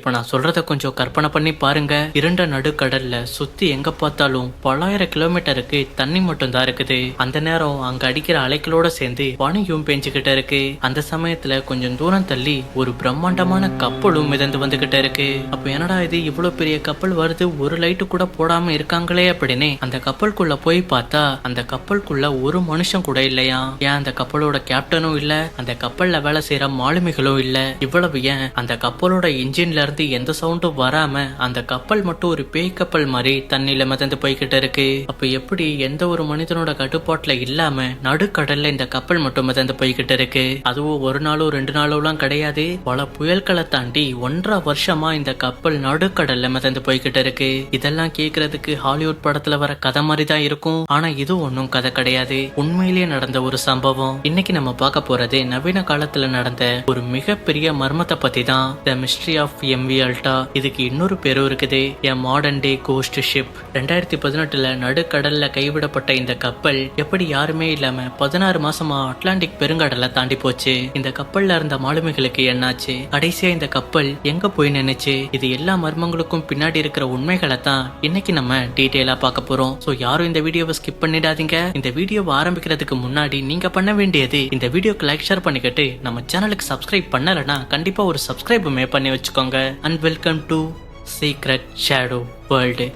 இப்ப நான் சொல்றத கொஞ்சம் கற்பனை பண்ணி பாருங்க. இருண்ட நடுக்கடல்ல சுத்தி எங்க பார்த்தாலும் பல்லாயிரம் கிலோமீட்டருக்கு தண்ணி மட்டும் தான் இருக்குது. அந்த நேரம் அங்க அடிக்கிற அலைகளோட சேர்ந்து பனியும் பெஞ்சுக்கிட்டு இருக்கு. அந்த சமயத்துல கொஞ்சம் தூரம் தள்ளி ஒரு பிரம்மாண்டமான கப்பலும் மிதந்து வந்துகிட்டு இருக்கு. அப்ப என்னடா இது இவ்வளவு பெரிய கப்பல் வருது, ஒரு லைட்டு கூட போடாம இருக்காங்களே அப்படின்னு அந்த கப்பலுக்குள்ள போய் பார்த்தா அந்த கப்பலுக்குள்ள ஒரு மனுஷன் கூட இல்லையா. ஏன் அந்த கப்பலோட கேப்டனும் இல்ல, அந்த கப்பல்ல வேலை செய்யற மாலுமிகளும் இல்ல. இவ்வளவு ஏன் அந்த கப்பலோட இன்ஜின்ல இருந்து எந்த சவுண்டும் வராம அந்த கப்பல் மட்டும் ஒரு பேய் கப்பல் மாதிரி தண்ணியில மிதந்து போய்கிட்டு இருக்கு. அப்ப எப்படி எந்த ஒரு மனிதனோட கட்டுப்பாட்டுல இல்லாம நடுக்கடல்ல இந்த கப்பல் மட்டும் மிதந்து போய்கிட்டு இருக்கு. அதுவும் ஒரு நாளோ 2 நாளோலாம் கிடையாது, பல புயல்களை தாண்டி 1.5 வருஷமா இந்த கப்பல் நடுக்கடல்ல மிதந்து போய்கிட்டு இருக்கு. இதெல்லாம் கேக்குறதுக்கு ஹாலிவுட் படத்துல வர கதை மாதிரி தான் இருக்கும். ஆனா இது ஒன்னும் கதை கிடையாது, உண்மையிலேயே நடந்த ஒரு சம்பவம். இன்னைக்கு நம்ம பார்க்க போறது நவீன காலத்துல நடந்த ஒரு மிகப்பெரிய மர்மத்தை பத்தி தான், தி மிஸ்ட்ரி ஆஃப் எம்வி அல்டா. இதுக்கு இன்னொரு பேரும் இருக்குது, எ மாடர்ன் டே கோஸ்ட் ஷிப். 2018ல நடுக்கடல்ல கைவிடப்பட்ட இந்த கப்பல் எப்படி யாருமே இல்லாம 16 மாசமா அட்லாண்டிக் பெருங்கடலை தாண்டி போச்சு. இந்த கப்பல்ல இருந்த மாலுமிகளுக்கு என்னாச்சு, கடைசியா இந்த கப்பல் எங்க போய் நினைச்சு, இது எல்லா மர்மங்களுக்கும் பின்னாடி இருக்கிற உண்மைகளை தான் இன்னைக்கு நம்ம டீடைலா பார்க்க போறோம். சோ யாரும் இந்த வீடியோவை ஸ்கிப் பண்ணிடாதீங்க. இந்த வீடியோவை ஆரம்பிக்கிறதுக்கு முன்னாடி நீங்க பண்ண வேண்டியது இந்த வீடியோக்கு லைக் ஷேர் பண்ணிக்கிட்டு நம்ம சேனலுக்கு சப்ஸ்கிரைப் பண்ணலனா கண்டிப்பா ஒரு சப்ஸ்கிரைபுமே பண்ணி வச்சுக்கோங்க. And welcome to secret shadow world.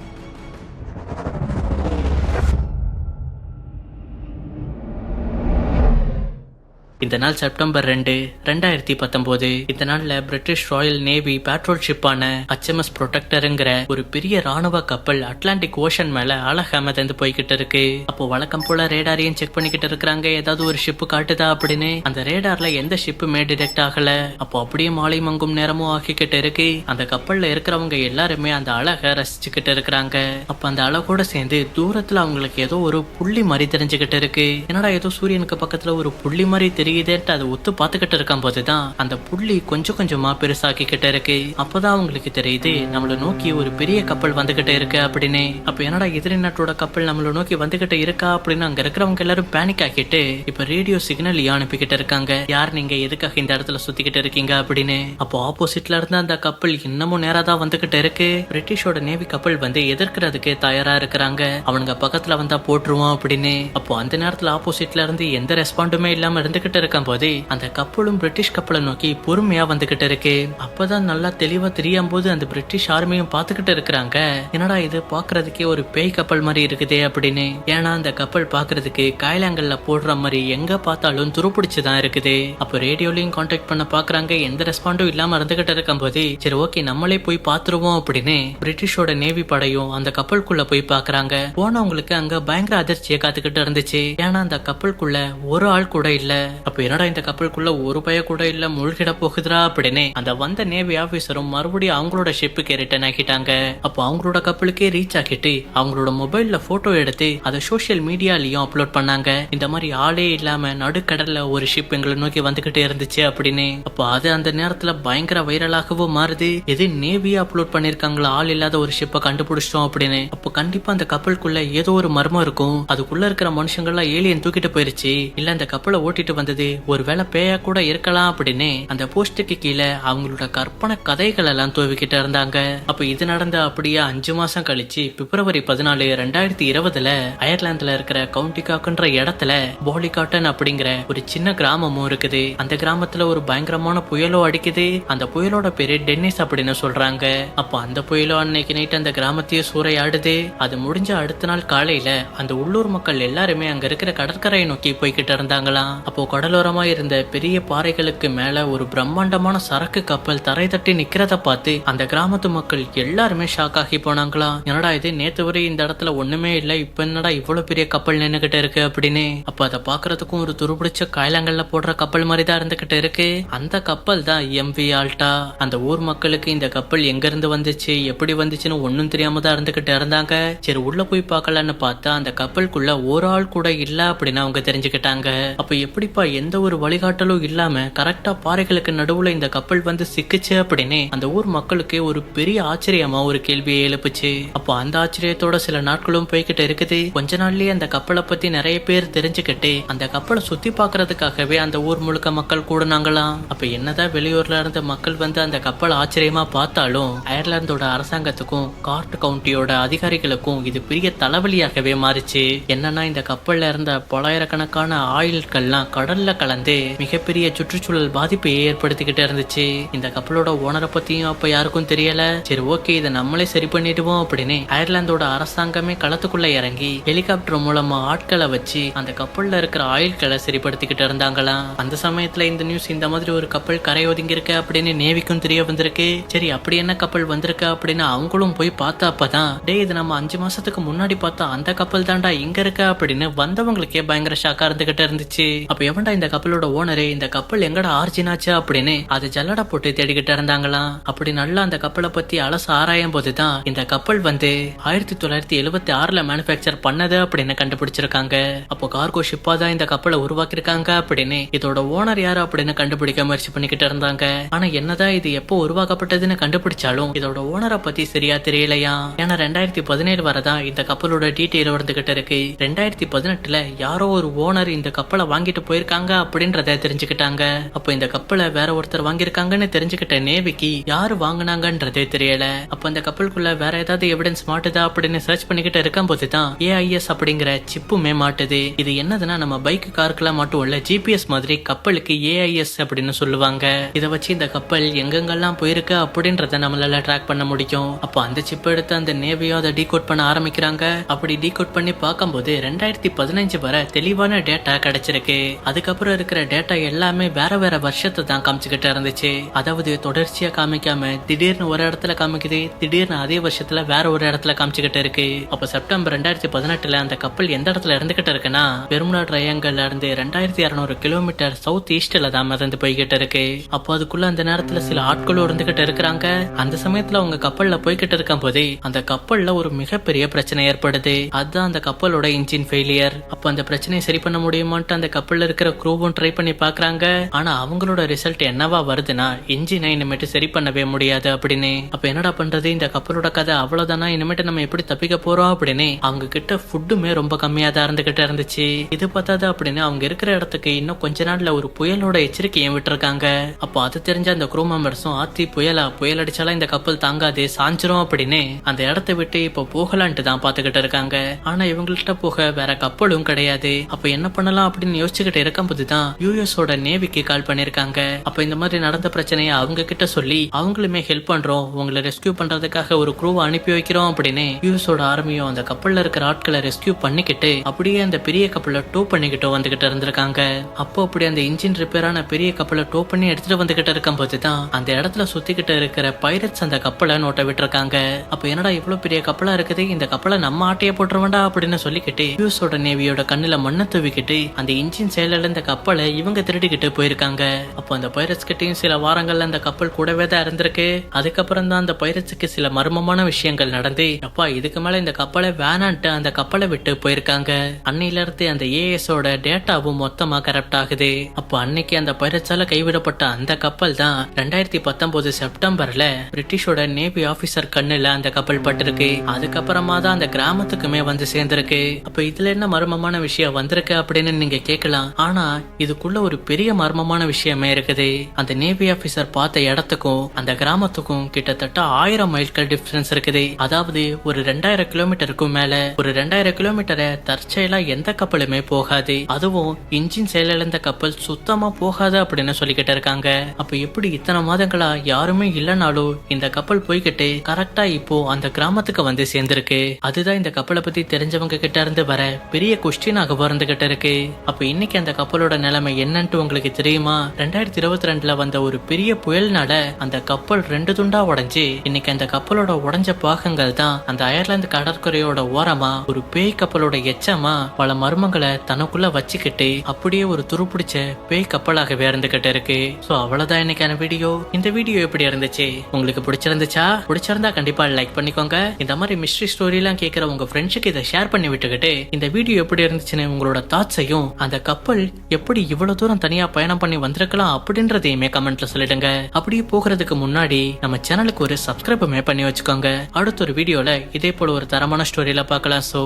இந்த நாள் செப்டம்பர் 2, 2019. இந்த நாள்ல பிரிட்டிஷ் ராயல் நேவி பேட்ரோல் ஷிப்பான HMS புரொடெக்டருங்கிற ஒரு பெரிய ராணுவ கப்பல் அட்லாண்டிக் ஓஷன் மேல அழகா மிதந்து போய்கிட்டு இருக்கு. அப்போ வழக்கம் போல ரேடாரையும் செக் பண்ணிக்கிட்டு இருக்காங்க, ஏதாவது ஒரு ஷிப்பு காட்டுதா அப்படின்னு. அந்த ரேடார்ல எந்த ஷிப்புமே டிடெக்ட் ஆகல. அப்போ அப்படியே மாலை மங்கும் நேரமும் ஆகிக்கிட்டு இருக்கு. அந்த கப்பல்ல இருக்கிறவங்க எல்லாருமே அந்த அழகை ரசிச்சுக்கிட்டு இருக்கிறாங்க. அப்ப அந்த அழகோட சேர்ந்து தூரத்துல அவங்களுக்கு ஏதோ ஒரு புள்ளி மாதிரி தெரிஞ்சுக்கிட்டு இருக்கு. என்னடா ஏதோ சூரியனுக்கு பக்கத்துல ஒரு புள்ளி மாதிரி தெரியுது, அதை ஒத்து பாத்துக்கிட்டு இருக்கும் போதுதான் அந்த புள்ளி கொஞ்சம் கொஞ்சமா பெருசாக்கிக்கிட்டு இருக்கு. அப்பதான் அவங்களுக்கு தெரியுது நம்மள நோக்கி ஒரு பெரிய கப்பல் வந்துகிட்டு இருக்கு அப்படின்னு. அப்ப என்னடா எதிரி நாட்டோட கப்பல் நம்மள நோக்கி வந்துகிட்டு இருக்கா அப்படின்னு அங்க இருக்கிறவங்க எல்லாரும் பேனிக் ஆக்கிட்டு இப்ப ரேடியோ சிக்னல் அனுப்பிக்கிட்டு இருக்காங்க, யார் நீங்க, எதுக்காக இந்த இடத்துல சுத்திக்கிட்டு இருக்கீங்க அப்படின்னு. அப்போ ஆப்போசிட்ல இருந்து அந்த கப்பல் இன்னமும் நேரா தான் வந்துகிட்டு இருக்கு. பிரிட்டிஷோட நேவி கப்பல் வந்து எதிர்க்கிறதுக்கு தயாரா இருக்கிறாங்க, அவனுங்க பக்கத்துல வந்தா போட்டுருவோம் அப்படின்னு. அப்போ அந்த நேரத்துல ஆப்போசிட்ல இருந்து எந்த ரெஸ்பாண்டுமே இல்லாம இருந்துகிட்டு இருக்கும் போது அந்த கப்பலும் பிரிட்டிஷ் கப்பலை நோக்கி பொறுமையா வந்துகிட்டு இருக்கு. அப்பதான் நல்லா தெளிவா தெரியும் போது அந்த பிரிட்டிஷ் ஆர்மியும் பாத்துக்கிட்டு இருக்கிறாங்க, என்னடா இது பாக்குறதுக்கே ஒரு பேய் கப்பல் மாதிரி இருக்குதே அப்படின்னு. ஏன்னா அந்த கப்பல் பாக்குறதுக்கு காயலாங்கல்ல போடுற மாதிரி எங்க பார்த்தாலும் துருப்பிடிச்சுதான் இருக்குது. அப்ப ரேடியோலையும் கான்டாக்ட் பண்ண பாக்குறாங்க, எந்த ரெஸ்பாண்டும் இல்லாம இருந்துகிட்டு இருக்கும் போது சரி ஓகே நம்மளே போய் பாத்துருவோம் அப்படின்னு பிரிட்டிஷோட நேவி படையும் அந்த கப்பலுக்குள்ள போய் பாக்குறாங்க. போனவங்களுக்கு அங்க பயங்கர அதிர்ச்சியை காத்துக்கிட்டு இருந்துச்சு, ஏன்னா அந்த கப்பலுக்குள்ள ஒரு ஆள் கூட இல்ல. அப்ப என்னடா இந்த கப்பலுக்குள்ள ஒரு பய கூட இல்ல, மூழ்கிட போகுதுரா அப்படின்னு அந்த வந்த நேவி ஆபீசரும் மறுபடியும் அவங்களோட ஷிப்புக்கு ரிட்டர்ன் ஆகிட்டாங்க. அப்போ அவங்களோட கப்பலுக்கே ரீச் ஆகிட்டு அவங்களோட மொபைல்ல போட்டோ எடுத்து அதை சோசியல் மீடியாலயும் அப்லோட் பண்ணாங்க. இந்த மாதிரி ஆளே இல்லாம நடுக்கடல்ல ஒரு ஷிப் எங்களை நோக்கி வந்துகிட்டே இருந்துச்சு அப்படின்னு. அப்போ அது அந்த நேரத்துல பயங்கர வைரலாகவும் மாறுது, எது நேவியா அப்லோட் பண்ணிருக்காங்களா ஆள் இல்லாத ஒரு ஷிப்பை கண்டுபிடிச்சிட்டோம் அப்படின்னு. அப்போ கண்டிப்பா அந்த கப்பலுக்குள்ள ஏதோ ஒரு மர்மம் இருக்கும், அதுக்குள்ள இருக்கிற மனுஷங்கள்லாம் ஏலியன் தூக்கிட்டு போயிருச்சு, இல்ல அந்த கப்பலை ஓட்டிட்டு வந்தது ஒருவேளை பேயா கூட இருக்கலாம் அப்படின்னு அந்த போஸ்டுக்கு கீழே அவங்களோட கற்பனை கதைகள் எல்லாம் தூவிக்கிட்டு இருந்தாங்க. அப்ப இது நடந்த அப்படியே 5 மாசம் கழிச்சு பிப்ரவரி 14, 2020 அயர்லாந்துல இருக்கிற கவுண்டிகாக்குன்ற இடத்துல பாலிகாட்டன் அப்படிங்கிற ஒரு சின்ன கிராமமும் இருக்குது. அந்த கிராமத்துல ஒரு பயங்கரமான புயலோ அடிக்குது. அந்த புயலோட பேரு டென்னிஸ் அப்படின்னு சொல்றாங்க. அப்ப அந்த புயலோ அன்னைக்கு நைட் அந்த கிராமத்தையே சூறையாடுது. அது முடிஞ்ச அடுத்த நாள் காலையில அந்த உள்ளூர் மக்கள் எல்லாருமே அங்க இருக்கிற கடற்கரையை நோக்கி போய்கிட்டு இருந்தாங்களாம். அப்போ கடலோரமா இருந்த பெரிய பாறைகளுக்கு மேல ஒரு பிரம்மாண்டமான சரக்கு கப்பல் தரை தட்டி நிக்கிறத பார்த்து அந்த கிராமத்து மக்கள் எல்லாருமே ஷாக் ஆகி போனாங்களாம். என்னடா இது, நேத்து வரை இந்த இடத்துல ஒண்ணுமே இல்ல, இப்ப என்னடா இவ்வளவு பெரிய கப்பல் நின்னுகிட்டு இருக்கு அப்படின்னு. அப்ப அதை பாக்குறதுக்கும் ஒரு துருபிடிச்ச காயலாங்கல்ல போடுற கப்பல் மாதிரி தான் இருந்துகிட்டு இருக்கு. அந்த கப்பல் தான் எம்வி ஆல்டா. அந்த ஊர் மக்களுக்கு இந்த கப்பல் எங்க இருந்து வந்துச்சு, எப்படி வந்துச்சுன்னு ஒன்னும் தெரியாம தான் இருந்துகிட்டு இருந்தாங்க. சரி உள்ள போய் பார்க்கலான்னு பார்த்தா அந்த கப்பலுக்குள்ள ஒரு ஆள் கூட இல்ல அப்படின்னு அவங்க தெரிஞ்சுக்கிட்டாங்க. அப்ப எப்படிப்பா எந்த ஒரு வழிகாட்டலும் இல்லாம கரெக்டா பாறைகளுக்கு நடுவுல இந்த கப்பல் வந்து சிக்கிச்சு அப்படின்னு அந்த ஊர் மக்களுக்கு ஒரு பெரிய ஆச்சரியமா ஒரு கேள்வியை எழுப்புச்சு. அப்போ அந்த ஆச்சரியத்தோட சில நாட்களும் போய்கிட்டு இருக்குது. கொஞ்ச நாள்லயே அந்த கப்பலை பத்தி நிறைய பேர் தெரிஞ்சுக்கிட்டு அந்த கப்பலை சுத்தி பாக்குறதுக்காகவே அந்த ஊர் முழுக்க மக்கள் கூடுனாங்களாம். அப்ப என்னதான் வெளியூர்ல இருந்த மக்கள் வந்து அந்த கப்பலை ஆச்சரியமா பார்த்தாலும் அயர்லாந்தோட அரசாங்கத்துக்கும் கார்ட் கவுண்டியோட அதிகாரிகளுக்கும் இது பெரிய தலைவலியாகவே மாறிச்சு. என்னன்னா இந்த கப்பல்ல இருந்த பலாயிரக்கணக்கான ஆயில்கள்லாம் கடல்ல கலந்து மிகப்பெரிய சுற்றுச்சூழல் பாதிப்பை ஏற்படுத்திக்கிட்டு இருந்துச்சு. இந்த கப்பலோட ஓனரை பத்தியும் அப்ப யாருக்கும் தெரியல. சரி ஓகே, இதை நம்மளே சரி பண்ணிடுவோம் அப்படின்னு அயர்லாந்தோட அரசாங்கமே களத்துக்குள்ள இறங்கி ஹெலிகாப்டர் மூலமா ஆட்களை வச்சு அந்த கப்பல்ல இருக்கிற ஆயில்களை சரிப்படுத்திக்கிட்டு இருந்தாங்களாம். அந்த சமயத்துல இந்த நியூஸ் இந்த மாதிரி ஒரு கப்பல் கரை ஒதுங்கி இருக்கு அப்படின்னு நேவிக்கும் தெரிய வந்திருக்கு. சரி அப்படி என்ன கப்பல் வந்திருக்கு அப்படின்னு அவங்களும் போய் பார்த்தா அப்பதான் டே இது நம்ம 5 மாசத்துக்கு முன்னாடி பார்த்தா அந்த கப்பல் தாண்டா இங்க இருக்க அப்படின்னு வந்தவங்களுக்கே பயங்கர ஷாக்கா இருந்துகிட்டு இருந்துச்சு. அப்ப எவன்டா இந்த கப்பலோட ஓனரே, இந்த கப்பல் எங்கடா ஆர்ஜினாச்சு அப்படின்னு அது ஜல்லடா போட்டு தேடிக்கிட்டு இருந்தாங்களாம். அப்படி நல்லா அந்த கப்பலை பத்தி அலச ஆராயும் போதுதான் இந்த கப்பல் வந்து 1976ல மேனுபேக்சர் பண்ணது அப்படின்னு கண்டுபிடிச்சிருக்காங்க. அப்போ கார்கோ ஷிப்பா தான் இந்த கப்பலை உருவாக்கிருக்காங்க அப்படின்னு இதோட ஓனர் யாரு அப்படின்னு கண்டுபிடிக்க முயற்சி பண்ணிக்கிட்டு இருந்தாங்க. ஆனா என்னதான் இது எப்போ உருவாக்கப்பட்டதுன்னு கண்டுபிடிச்சாலும் இதோட ஓனரை பத்தி சரியா தெரியலையா. ஏன்னா 2017 வரதான் இந்த கப்பலோட டீட்டெயில் வந்துகிட்டு இருக்கு. 2018ல யாரோ ஒரு ஓனர் இந்த கப்பலை வாங்கிட்டு போயிருக்காங்க அப்படின்றத தெரிஞ்சுக்கிட்டாங்க. அப்போ இந்த கப்பலை வேற ஒருத்தர் வாங்கியிருக்காங்கன்னு தெரிஞ்சுக்கிட்ட நேவிக்கு யாரு வாங்கினாங்கன்றதே தெரியல. அப்ப இந்த கப்பலுக்குள்ள வேற ஏதாவது எவிடன்ஸ் மாட்டுதா அப்படின்னு சர்ச் பண்ணிக்கிட்டு இருக்கும் போதுதான் AIS அப்படிங்கிற சிப்புமே மாட்டுது. இது என்னதுன்னா நம்ம பைக் காருக்குலாம் மட்டும் இல்ல, GPS மாதிரி கப்பலுக்கு AIS அப்படின்னு சொல்லுவாங்க. இதை வச்சு இந்த கப்பல் எங்கெங்கெல்லாம் போயிருக்கு அப்படின்றத நம்மளால ட்ராக் பண்ண முடியும். அப்போ அந்த சிப் எடுத்து அந்த நேவியும் அதை டீகோட் பண்ண ஆரம்பிக்கிறாங்க. அப்படி டீகோட் பண்ணி பார்க்கும்போது 2015 வரை தெளிவான டேட்டா கிடைச்சிருக்கு. அதுக்கப்புறம் இருக்கிற டேட்டா எல்லாமே வேற வேற வருஷத்தை தான் காமிச்சுக்கிட்டு இருந்துச்சு. அதாவது தொடர்ச்சியா காமிக்காம திடீர்னு ஒரு இடத்துல காமிக்குது, திடீர்னு அதே வருஷத்துல வேற ஒரு இடத்துல காமிச்சுக்கிட்டு இருக்கு. அப்ப செப்டம்பர் 2018ல அந்த கப்பல் எந்த இடத்துல இருந்துகிட்டு இருக்குன்னா பெர்முடா ட்ரையாங்கிள்ல இருந்து 2200 கிலோமீட்டர் சவுத் ஈஸ்ட்ல தான் மிதந்து போய்கிட்டு இருக்கு. அப்போ அதுக்குள்ள அந்த நேரத்துல சில ஆட்களும் இருந்துகிட்டு இருக்கிறாங்க. அந்த சமயத்துல அவங்க கப்பல்ல போய்கிட்டு இருக்கும் போதே அந்த கப்பல்ல ஒரு மிகப்பெரிய பிரச்சனை ஏற்படுது. அதுதான் அந்த கப்பலோட இன்ஜின் ஃபெயிலியர். அப்ப அந்த பிரச்சனையை சரி பண்ண முடியுமான்ட்டு அந்த கப்பல்ல இருக்கிற க்ரூவும் ட்ரை பண்ணி பாக்குறாங்க. ஆனா அவங்களோட ரிசல்ட் என்னவா வருதுன்னா இன்ஜினை இனிமேட்டு சரி பண்ணவே முடியாது அப்படின்னு. அப்ப என்னடா பண்றது, இந்த கப்பலோட கதை அவ்வளவுதானா, இனிமேட்டு நம்ம எப்படி தப்பிக்க போறோம் அப்படின்னு அவங்க கிட்ட ஃபுட்டுமே ரொம்ப கம்மியா தான் இருந்துகிட்டு இருந்துச்சு. இது பார்த்தாது அப்படின்னு அவங்க இருக்கிற இடத்துக்கு இன்னும் கொஞ்ச நாள்ல ஒரு புயலோட எச்சரிக்கையும் விட்டுருக்காங்க. அப்போ அது தெரிஞ்ச அந்த க்ரூ மெம்பர்ஸும் ஆத்தி புயல் அடிச்சாலும் இந்த கப்பல் தாங்காது சாஞ்சிரும் அப்படின்னு அந்த இடத்த விட்டு இப்ப போகலான்ட்டு தான் பாத்துக்கிட்டு இருக்காங்க. ஆனா இவங்கள்ட்ட போக வேற கப்பலும் கிடையாது. அப்ப என்ன பண்ணலாம் அப்படின்னு யோசிச்சுக்கிட்டு இருக்கும் போதுதான் யூஎஸோட நேவிக்கு கால் பண்ணிருக்காங்க. அப்ப இந்த மாதிரி நடந்த பிரச்சனையை அவங்க கிட்ட சொல்லி அவங்களுமே ஹெல்ப் பண்றோம், உங்களை ரெஸ்கியூ பண்றதுக்காக ஒரு க்ரூவை அனுப்பி வைக்கிறோம் அப்படின்னு யூஎஸோட ஆர்மியும் அந்த கப்பல்ல இருக்கிற ஆட்களை ரெஸ்கியூ பண்ணிக்கிட்டு அப்படியே அந்த பெரிய கப்பலை டோ பண்ணிக்கிட்டு வந்துகிட்டு இருந்திருக்காங்க. அப்போ அப்படி அந்த இன்ஜின் ரிப்பேரான பெரிய கப்பலை டோ பண்ணி எடுத்துட்டு வந்துகிட்டு இருக்கும் போதுதான் அந்த இடத்துல சுத்திக்கிட்டு இருக்கிற பைரட்ஸ் அந்த கப்பலை நோட்ட விட்டுருக்காங்க. அப்ப என்னடா இவ்வளவு பெரிய கப்பலா இருக்குது, இந்த கப்பலை நம்ம ஆட்டைய போட்டுருவண்டா அப்படின்னு சொல்லிக்கிட்டு யூஎஸோட நேவியோட கண்ணுல மண்ணை தூவிக்கிட்டு அந்த இன்ஜின் செயல இந்த கப்பலை இவங்க திருடிக்கிட்டு போயிருக்காங்க. அப்போ அந்த பைரட்ஸ் கிட்டையும் சில வாரங்கள்ல அந்த கப்பல் கூடவே தான் இருந்திருக்கு. அதுக்கப்புறம் தான் அந்த பைரட்ஸுக்கு சில மர்மமான விஷயங்கள் நடந்து அப்பா இதுக்கு மேல இந்த கப்பலை வேணான்ட்டு அந்த கப்பலை விட்டு போயிருக்காங்க. அன்னையில இருந்து அந்த AISோட டேட்டாவும் மொத்தமா கரெக்ட் ஆகுது. அப்போ அன்னைக்கு அந்த பைரட்ஸால கைவிடப்பட்ட அந்த கப்பல் தான் 2019 செப்டம்பர்ல பிரிட்டிஷோட நேவி ஆபீசர் கண்ணுல அந்த கப்பல் பட்டிருக்கு. அதுக்கப்புறமா தான் அந்த கிராமத்துக்குமே வந்து சேர்ந்திருக்கு. அப்ப இதுல என்ன மர்மமான விஷயம் வந்திருக்கு அப்படின்னு நீங்க கேட்கலாம். ஆனா இதுக்குள்ள ஒரு பெரிய மர்மமான விஷயமே இருக்குது. அந்த நேவி ஆபீசர் பார்த்த இடத்துக்கும் அந்த கிராமத்துக்கும் கிட்டத்தட்ட 1000 மைல்கள் டிஃபரன்ஸ் இருக்குது. அதாவது ஒரு 2000 கிலோமீட்டருக்கும் மேல. ஒரு 2000 கிலோமீட்டரை தற்செயலா எந்த கப்பலுமே போகாது. அதுவும் இன்ஜின் செயலிழந்த கப்பல் சுத்தமா போகாது அப்படின்னு சொல்லிக்கிட்டு இருக்காங்க. அப்ப எப்படி இத்தனை மாதங்களா யாருமே இல்லைனாலும் இந்த கப்பல் போய்கிட்டு கரெக்டா இப்போ அந்த கிராமத்துக்கு வந்து சேர்ந்திருக்கு. அதுதான் இந்த கப்பலை பத்தி தெரிஞ்சவங்க கிட்ட இருந்து வர பெரிய கொஸ்டினாக வந்துகிட்டு இருக்கு. அப்ப இன்னைக்கு அந்த கப்பலோட நிலைமை என்னன்ட்டு உங்களுக்கு தெரியுமா? 2022ல வந்த ஒரு பெரிய புயல்னால அந்த கப்பல் 2 துண்டா உடைஞ்சு இன்னைக்கு அந்த கப்பலோட உடைஞ்ச பாகங்கள் தான் அந்த அயர்லாந்து கடற்கரையோட ஓரமா ஒரு பேய் கப்பலோட எச்சமா பல மர்மங்களை தனக்குள்ள வச்சுக்கிட்டு அப்படியே ஒரு துருப்பிடிச்ச பேய் கப்பலாகவே இருந்துகிட்டு இருக்கு. சோ அவ்வளவுதான் இன்னைக்கான வீடியோ. இந்த வீடியோ எப்படி இருந்துச்சு, உங்களுக்கு பிடிச்சிருந்துச்சா? பிடிச்சிருந்தா கண்டிப்பா லைக் பண்ணிக்கோங்க. இந்த மாதிரி மிஸ்ட்ரி ஸ்டோரி எல்லாம் கேட்கிற உங்க ஃப்ரெண்ட்ஸுக்கு இதை ஷேர் பண்ணி விட்டுக்கிட்டு இந்த வீடியோ எப்படி இருந்துச்சுன்னு உங்களோட தாட்ஸையும் அந்த கப்பல் எப்படி இவ்வளவு தூரம் தனியா பயணம் பண்ணி வந்திருக்கலாம் அப்படின்றதையுமே கமெண்ட்ல சொல்லிடுங்க. அப்படியே போகிறதுக்கு முன்னாடி நம்ம சேனலுக்கு ஒரு சப்ஸ்கிரைபுமே பண்ணி வச்சுக்கோங்க. அடுத்த ஒரு வீடியோல இதே போல ஒரு தரமான ஸ்டோரியில பார்க்கலாம். So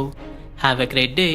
have a great day.